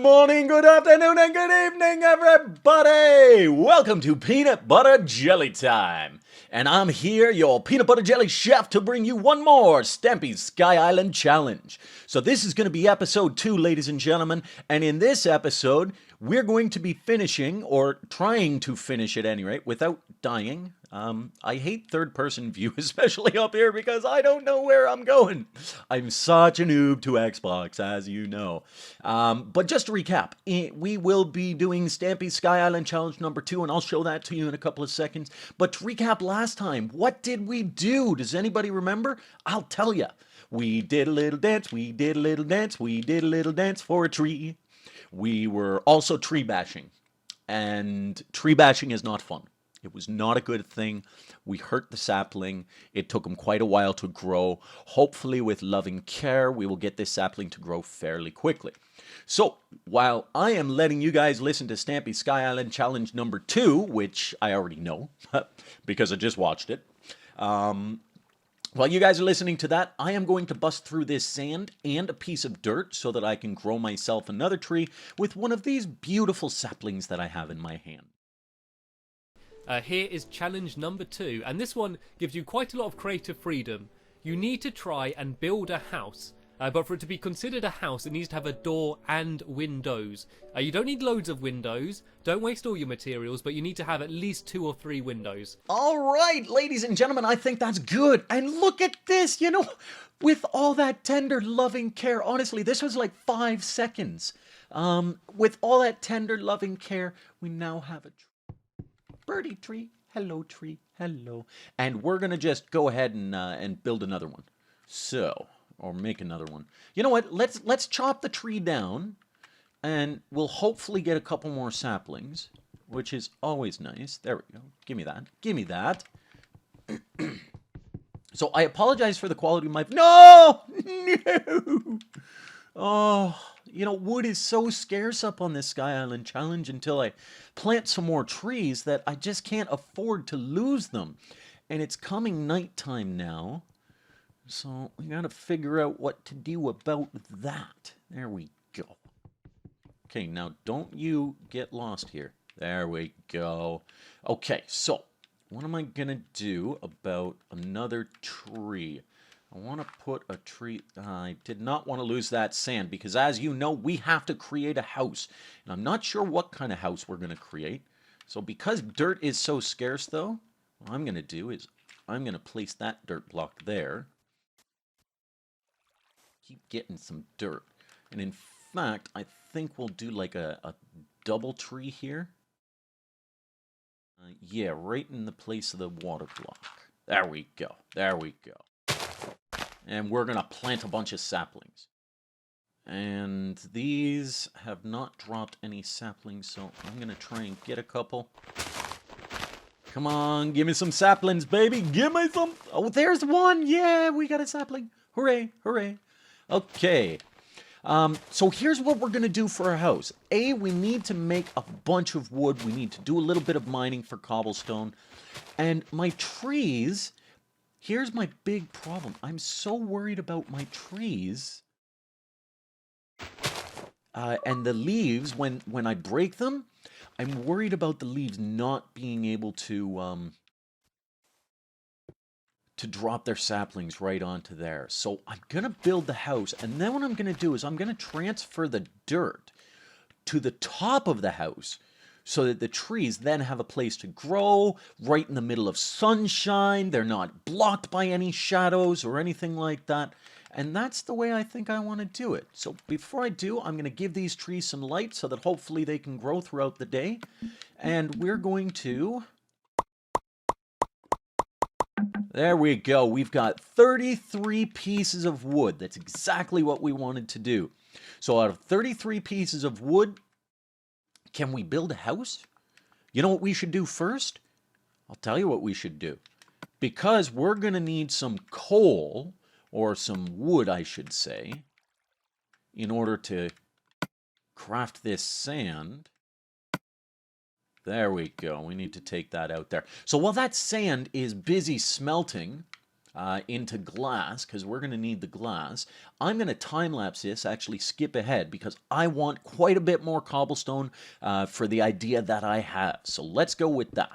morning, good afternoon, and good evening, everybody! Welcome to Peanut Butter Jelly Time. And I'm here, your peanut butter jelly chef, to bring you one more Stampy's Sky Island Challenge. So this is going to be episode 2, ladies and gentlemen. And in this episode, we're going to be finishing, or trying to finish at any rate, without dying. I hate third-person view, especially up here, because I don't know where I'm going. I'm such a noob to Xbox, as you know. But just to recap, we will be doing Stampy's Sky Island Challenge number 2, and I'll show that to you in a couple of seconds. But to recap last time, what did we do? Does anybody remember? I'll tell you. We did a little dance, we did a little dance, we did a little dance for a tree. We were also tree bashing, and tree bashing is not fun. It was not a good thing. We hurt the sapling. It took him quite a while to grow. Hopefully, with loving care, we will get this sapling to grow fairly quickly. So, while I am letting you guys listen to Stampy Sky Island Challenge number 2, which I already know, because I just watched it, while you guys are listening to that, I am going to bust through this sand and a piece of dirt so that I can grow myself another tree with one of these beautiful saplings that I have in my hand. Here is challenge number 2, and this one gives you quite a lot of creative freedom. You need to try and build a house, but for it to be considered a house, it needs to have a door and windows. You don't need loads of windows, don't waste all your materials, but you need to have at least 2 or 3 windows. All right, ladies and gentlemen, I think that's good. And look at this, you know, with all that tender, loving care. Honestly, this was like 5 seconds. With all that tender, loving care, we now have a birdie tree. Hello, tree. Hello. And we're going to just go ahead and build another one. So, or make another one. You know what? Let's chop the tree down, and we'll hopefully get a couple more saplings, which is always nice. There we go. Give me that. Give me that. So I apologize for the quality of my... No! No! Oh, you know, wood is so scarce up on this Sky Island Challenge until I plant some more trees that I just can't afford to lose them. And it's coming nighttime now, so we gotta figure out what to do about that. There we go. Okay, now don't you get lost here. There we go. Okay, so what am I gonna do about another tree? I want to put a tree... I did not want to lose that sand because, as you know, we have to create a house. And I'm not sure what kind of house we're going to create. So because dirt is so scarce, though, what I'm going to do is I'm going to place that dirt block there. Keep getting some dirt. And in fact, I think we'll do like a double tree here. Yeah, right in the place of the water block. There we go. There we go. And we're going to plant a bunch of saplings. And these have not dropped any saplings, so I'm going to try and get a couple. Come on, give me some saplings, baby. Give me some. Oh, there's one. Yeah, we got a sapling. Hooray, hooray. Okay. So here's what we're going to do for our house. A, we need to make a bunch of wood. We need to do a little bit of mining for cobblestone. And my trees... Here's my big problem. I'm so worried about my trees and the leaves. When I break them, I'm worried about the leaves not being able to drop their saplings right onto there. So I'm going to build the house, and then what I'm going to do is I'm going to transfer the dirt to the top of the house, so that the trees then have a place to grow right in the middle of sunshine. They're not blocked by any shadows or anything like that. And that's the way I think I want to do it. So before I do, I'm going to give these trees some light so that hopefully they can grow throughout the day. And we're going to... There we go. We've got 33 pieces of wood. That's exactly what we wanted to do. So out of 33 pieces of wood, can we build a house? You know what we should do first? I'll tell you what we should do. Because we're going to need some coal, or some wood, I should say, in order to craft this sand. There we go. We need to take that out there. So while that sand is busy smelting, into glass, because we're going to need the glass. I'm going to time-lapse this, actually skip ahead, because I want quite a bit more cobblestone for the idea that I have. So let's go with that.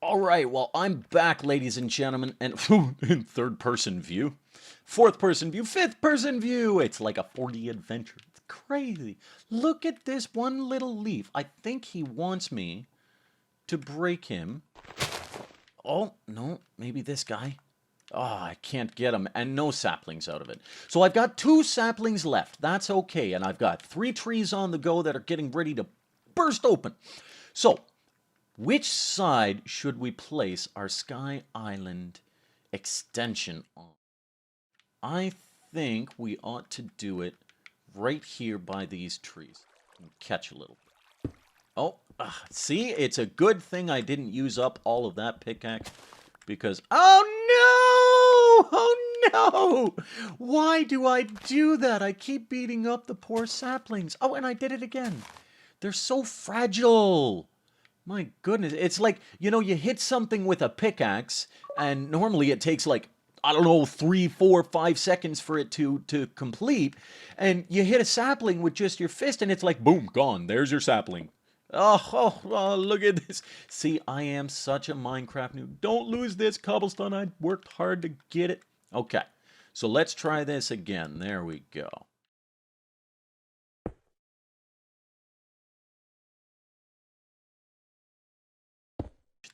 All right, well, I'm back, ladies and gentlemen, and in third-person view, fourth-person view, fifth-person view. It's like a 4D adventure. It's crazy. Look at this one little leaf. I think he wants me to break him. Oh, no, maybe this guy. Oh, I can't get him, and no saplings out of it. So I've got 2 saplings left. That's okay, and I've got 3 trees on the go that are getting ready to burst open. So, which side should we place our Sky Island extension on? I think we ought to do it right here by these trees. Catch a little. Oh, see? It's a good thing I didn't use up all of that pickaxe because... Oh, no! Oh, no! Why do I do that? I keep beating up the poor saplings. Oh, and I did it again. They're so fragile. My goodness, it's like, you know, you hit something with a pickaxe, and normally it takes like, I don't know, 3, 4, 5 seconds for it to complete, and you hit a sapling with just your fist, and it's like, boom, gone, there's your sapling. Oh, look at this. See, I am such a Minecraft noob. Don't lose this cobblestone, I worked hard to get it. Okay, so let's try this again. There we go.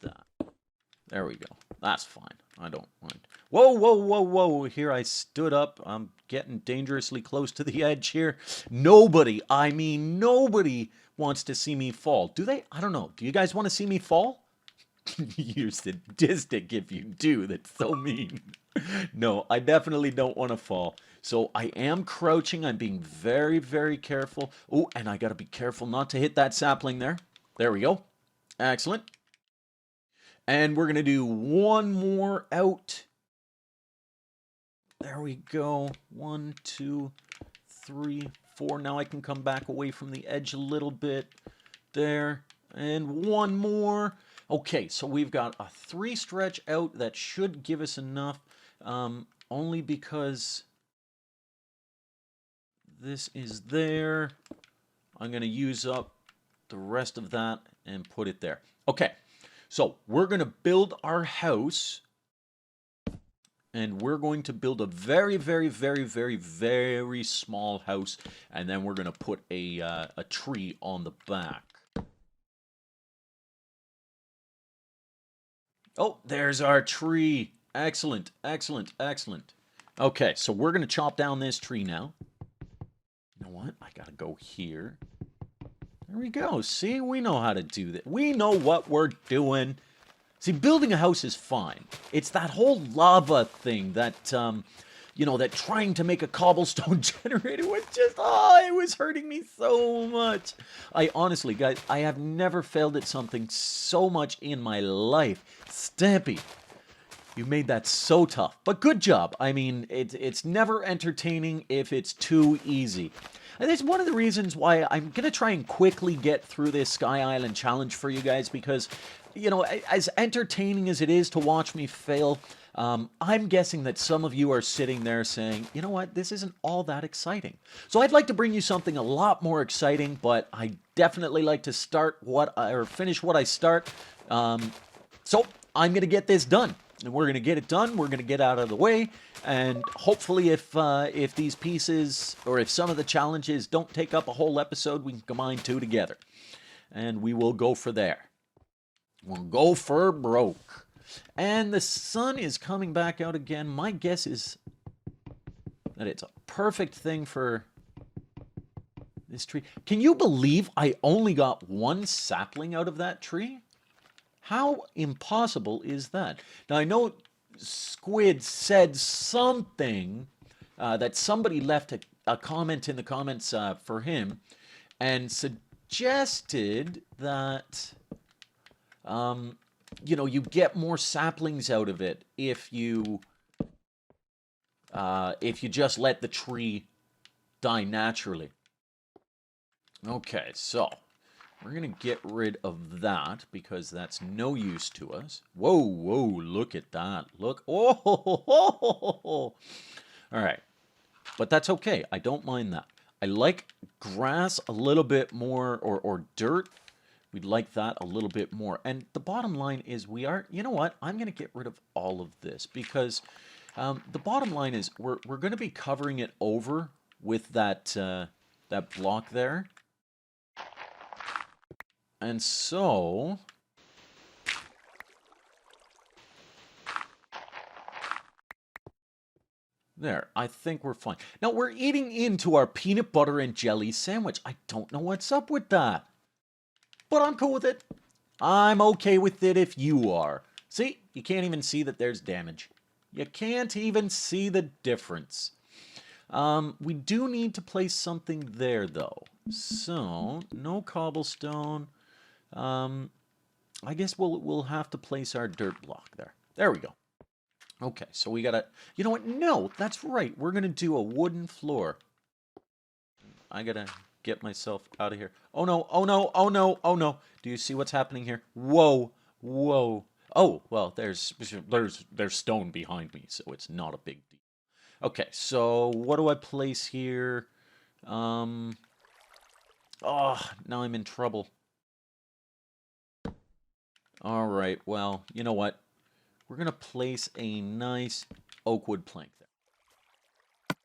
That. There we go. That's fine. I don't mind. Whoa, whoa, whoa, whoa. Here I stood up. I'm getting dangerously close to the edge here. Nobody, I mean nobody wants to see me fall. Do they? I don't know. Do you guys want to see me fall? You're sadistic if you do. That's so mean. No, I definitely don't want to fall. So I am crouching. I'm being very, very careful. Oh, and I got to be careful not to hit that sapling there. There we go. Excellent. And we're going to do one more out. There we go. 1, 2, 3, 4. Now I can come back away from the edge a little bit. There. And one more. Okay, so we've got a 3 stretch out. That should give us enough. Only because this is there. I'm going to use up the rest of that and put it there. Okay. So we're going to build our house, and we're going to build a very, very, very, very, very small house, and then we're going to put a tree on the back. Oh, there's our tree. Excellent, excellent, excellent. Okay, so we're going to chop down this tree now. You know what? I got to go here. There we go. See, we know how to do that. We know what we're doing. See, building a house is fine. It's that whole lava thing that, you know, that trying to make a cobblestone generator was just, oh, it was hurting me so much. I honestly, guys, I have never failed at something so much in my life. Stampy, you made that so tough. But good job. I mean, it's never entertaining if it's too easy. And that's one of the reasons why I'm going to try and quickly get through this Sky Island challenge for you guys, because, you know, as entertaining as it is to watch me fail, I'm guessing that some of you are sitting there saying, you know what, this isn't all that exciting. So I'd like to bring you something a lot more exciting, but I definitely like to finish what I start. So I'm going to get this done. And we're going to get it done. We're going to get out of the way. And hopefully if these pieces, or if some of the challenges don't take up a whole episode, we can combine 2 together. And we will go for there. We'll go for broke. And the sun is coming back out again. My guess is that it's a perfect thing for this tree. Can you believe I only got 1 sapling out of that tree? How impossible is that? Now, I know Squid said something, that somebody left a comment in the comments for him, and suggested that, you know, you get more saplings out of it if you just let the tree die naturally. Okay, so we're going to get rid of that because that's no use to us. Whoa, whoa, look at that. Look. Oh, ho, ho, ho, ho, ho. All right. But that's okay. I don't mind that. I like grass a little bit more, or dirt. We'd like that a little bit more. And the bottom line is we are, you know what? I'm going to get rid of all of this because the bottom line is we're going to be covering it over with that, that block there. And so there, I think we're fine. Now we're eating into our peanut butter and jelly sandwich. I don't know what's up with that, but I'm cool with it. I'm okay with it if you are. See, you can't even see that there's damage. You can't even see the difference. We do need to place something there though. So, no cobblestone. I guess we'll have to place our dirt block there. There we go. Okay, so we gotta... You know what? No, that's right. We're gonna do a wooden floor. I gotta get myself out of here. Oh no, oh no, oh no, oh no. Do you see what's happening here? Whoa, whoa. Oh, well, there's stone behind me, so it's not a big deal. Okay, so what do I place here? Oh, now I'm in trouble. All right, well, you know what? We're going to place a nice oak wood plank there.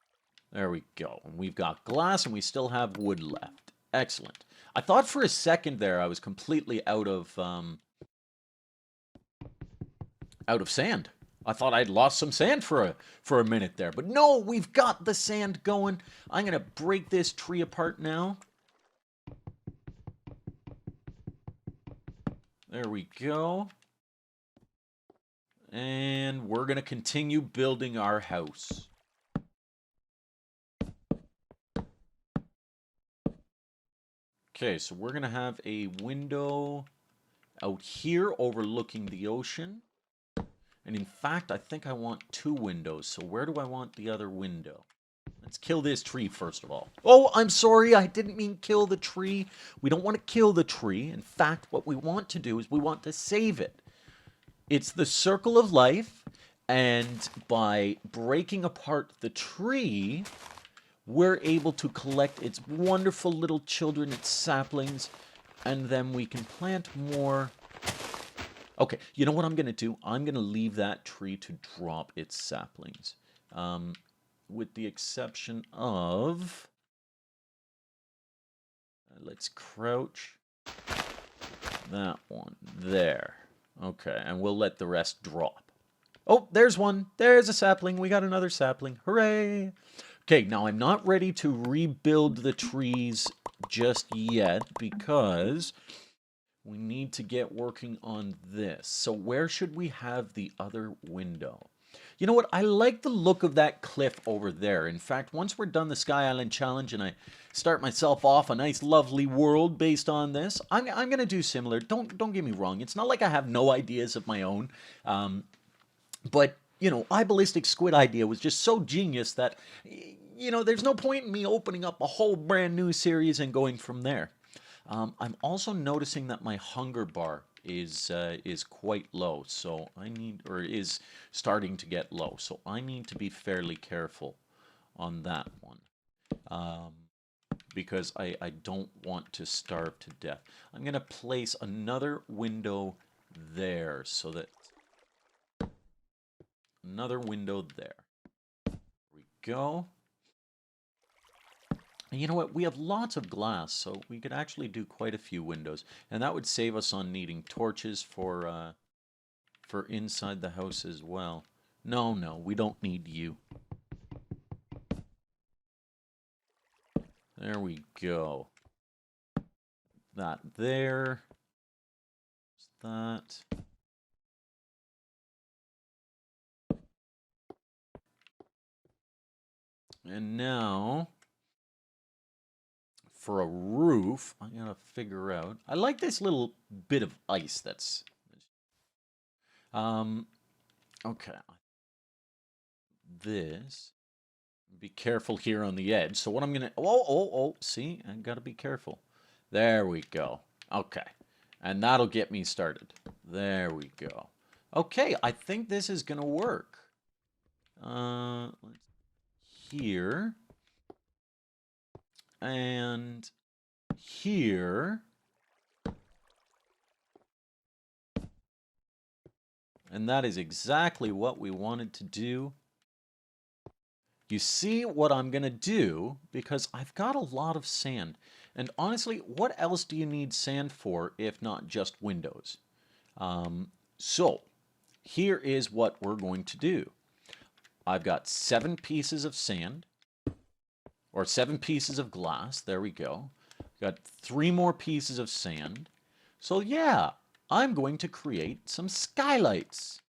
There we go. And we've got glass and we still have wood left. Excellent. I thought for a second there I was completely out of sand. I thought I'd lost some sand for a minute there. But no, we've got the sand going. I'm going to break this tree apart now. There we go. And we're going to continue building our house. Okay, so we're going to have a window out here overlooking the ocean. And in fact, I think I want 2 windows. So where do I want the other window? Let's kill this tree first of all. Oh, I'm sorry. I didn't mean kill the tree. We don't want to kill the tree. In fact, what we want to do is we want to save it. It's the circle of life. And by breaking apart the tree, we're able to collect its wonderful little children, its saplings, and then we can plant more. Okay, you know what I'm going to do? I'm going to leave that tree to drop its saplings. With the exception of... let's crouch. That one there. Okay, and we'll let the rest drop. Oh, there's one. There's a sapling. We got another sapling. Hooray! Okay, now I'm not ready to rebuild the trees just yet because we need to get working on this. So where should we have the other window? You know what? I like the look of that cliff over there. In fact, once we're done the Sky Island Challenge and I start myself off a nice lovely world based on this, I'm going to do similar. Don't get me wrong. It's not like I have no ideas of my own. But, you know, iBallistic Squid idea was just so genius that, you know, there's no point in me opening up a whole brand new series and going from there. I'm also noticing that my hunger bar is quite low, so I need, or is starting to get low, so I need to be fairly careful on that one. Because I don't want to starve to death. I'm going to place another window there so that... another window there. There we go. And you know what? We have lots of glass, so we could actually do quite a few windows. And that would save us on needing torches for inside the house as well. No, no, we don't need you. There we go. That there. That. And now... for a roof, I'm going to figure out. I like this little bit of ice that's... okay. This. Be careful here on the edge. So what I'm going to... Oh, see? I got to be careful. There we go. Okay. And that'll get me started. There we go. Okay, I think this is going to work. Here. And here. And that is exactly what we wanted to do. You see what I'm going to do, because I've got a lot of sand. And honestly, what else do you need sand for if not just windows? So, here is what we're going to do. I've got 7 pieces of sand, or 7 pieces of glass. There we go. Got 3 more pieces of sand. So yeah, I'm going to create some skylights.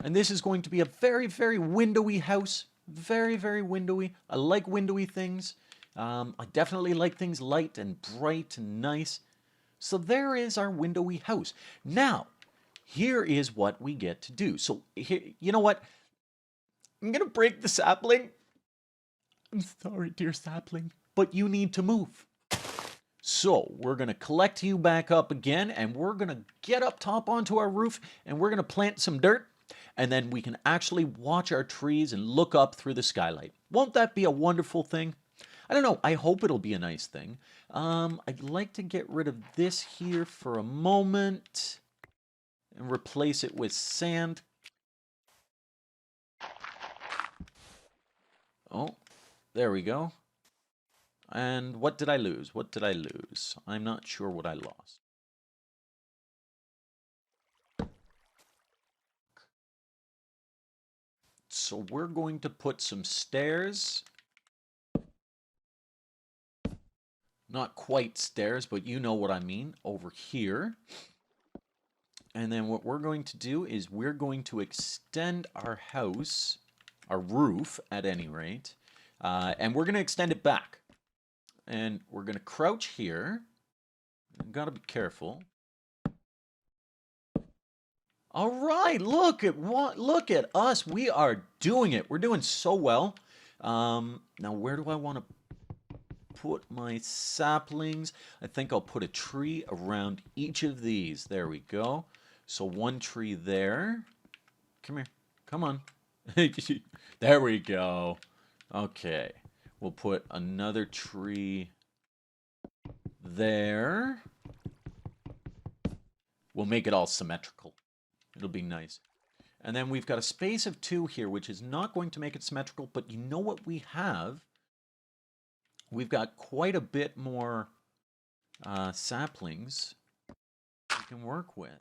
And this is going to be a very, very windowy house. Very, very windowy. I like windowy things. I definitely like things light and bright and nice. So there is our windowy house. Now, here is what we get to do. So, here, you know what? I'm going to break the sapling. I'm sorry, dear sapling, but you need to move. So, we're going to collect you back up again, and we're going to get up top onto our roof, and we're going to plant some dirt, and then we can actually watch our trees and look up through the skylight. Won't that be a wonderful thing? I don't know. I hope it'll be a nice thing. I'd like to get rid of this here for a moment and replace it with sand. Oh, there we go. And what did I lose? What did I lose? I'm not sure what I lost. So we're going to put some stairs. Not quite stairs, but you know what I mean, over here. And then what we're going to do is we're going to extend our house, our roof at any rate, and we're going to extend it back. And we're going to crouch here. You've got to be careful. All right, look at us. We are doing it. We're doing so well. Now, where do I want to put my saplings? I think I'll put a tree around each of these. There we go. So one tree there. Come here. Come on. There we go. Okay. We'll put another tree there. We'll make it all symmetrical. It'll be nice. And then we've got a space of 2 here, which is not going to make it symmetrical, but you know what we have? We've got quite a bit more saplings we can work with.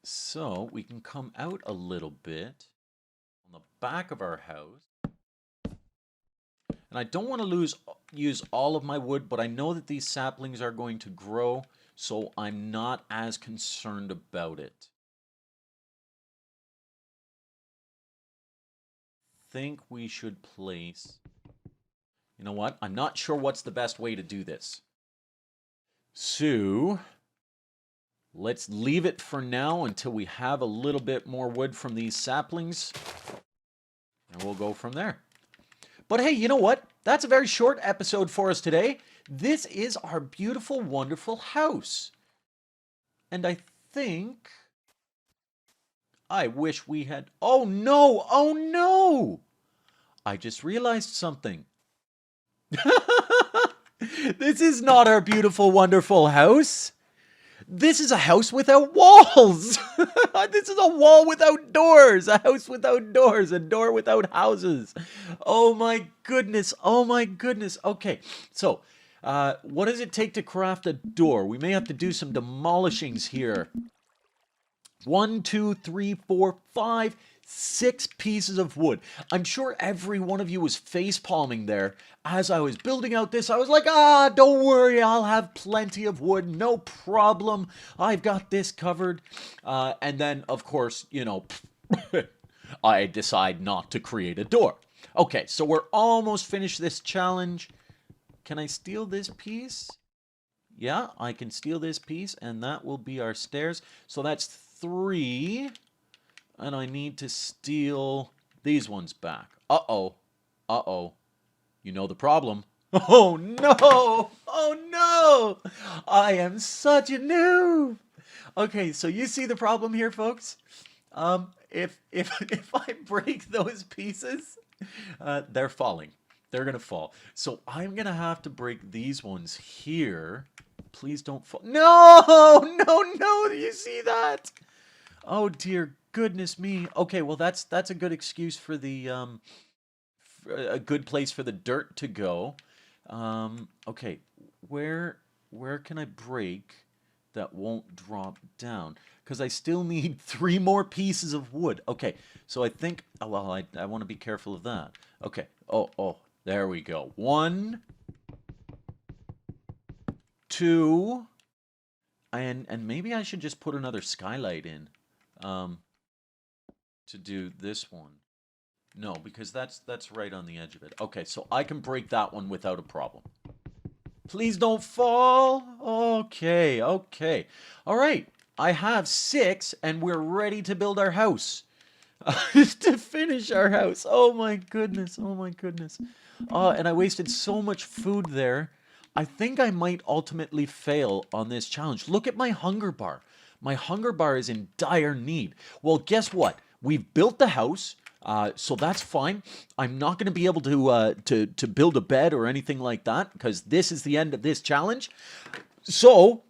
So we can come out a little bit on the back of our house. And I don't want to use all of my wood, but I know that these saplings are going to grow, so I'm not as concerned about it. I think we should place... You know what? I'm not sure what's the best way to do this. So, let's leave it for now until we have a little bit more wood from these saplings. And we'll go from there. But hey, you know what? That's a very short episode for us today. This is our beautiful, wonderful house. And I think... I wish we had... Oh no! Oh no! I just realized something. This is not our beautiful, wonderful house. This is a house without walls. This is a wall without doors. A house without doors. A door without houses. Oh my goodness. Oh my goodness. Okay, so what does it take to craft a door? We may have to do some demolishings here. 1, 2, 3, 4, 5, 6 pieces of wood. I'm sure every one of you was face-palming there. As I was building out this, I was like, don't worry, I'll have plenty of wood, no problem. I've got this covered. And then, of course, you know, I decide not to create a door. Okay, so we're almost finished this challenge. can I steal this piece? Yeah, I can steal this piece, and that will be our stairs. So that's 3. And I need to steal these ones back. Uh-oh. Uh-oh. You know the problem. Oh, no! Oh, no! I am such a noob! Okay, so you see the problem here, folks? If I break those pieces, they're falling. They're gonna fall. So I'm gonna have to break these ones here. Please don't fall. No! No, no! Do you see that? Oh, dear goodness me. Okay, well, that's a good excuse for the, a good place for the dirt to go. Okay, where can I break that won't drop down? Because I still need 3 more pieces of wood. Okay, so I think, oh, well, I want to be careful of that. Okay, oh, there we go. 1, 2, and maybe I should just put another skylight in, to do this one. No, because that's right on the edge of it. Okay, so I can break that one without a problem. Please don't fall. Okay. All right. I have 6, and we're ready to build our house. To finish our house. Oh my goodness. And I wasted so much food there. I think I might ultimately fail on this challenge. Look at my hunger bar. My hunger bar is in dire need. Well, guess what? We've built the house. So that's fine. I'm not going to be able to build a bed or anything like that because this is the end of this challenge. So,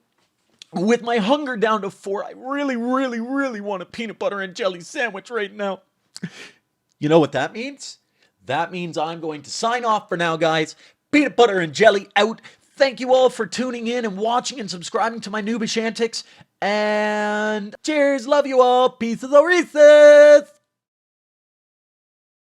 with my hunger down to 4, I really want a peanut butter and jelly sandwich right now. You know what that means? That means I'm going to sign off for now, guys. Peanut butter and jelly out. Thank you all for tuning in and watching and subscribing to my noobish antics. And cheers. Love you all. Peace of the Reeses.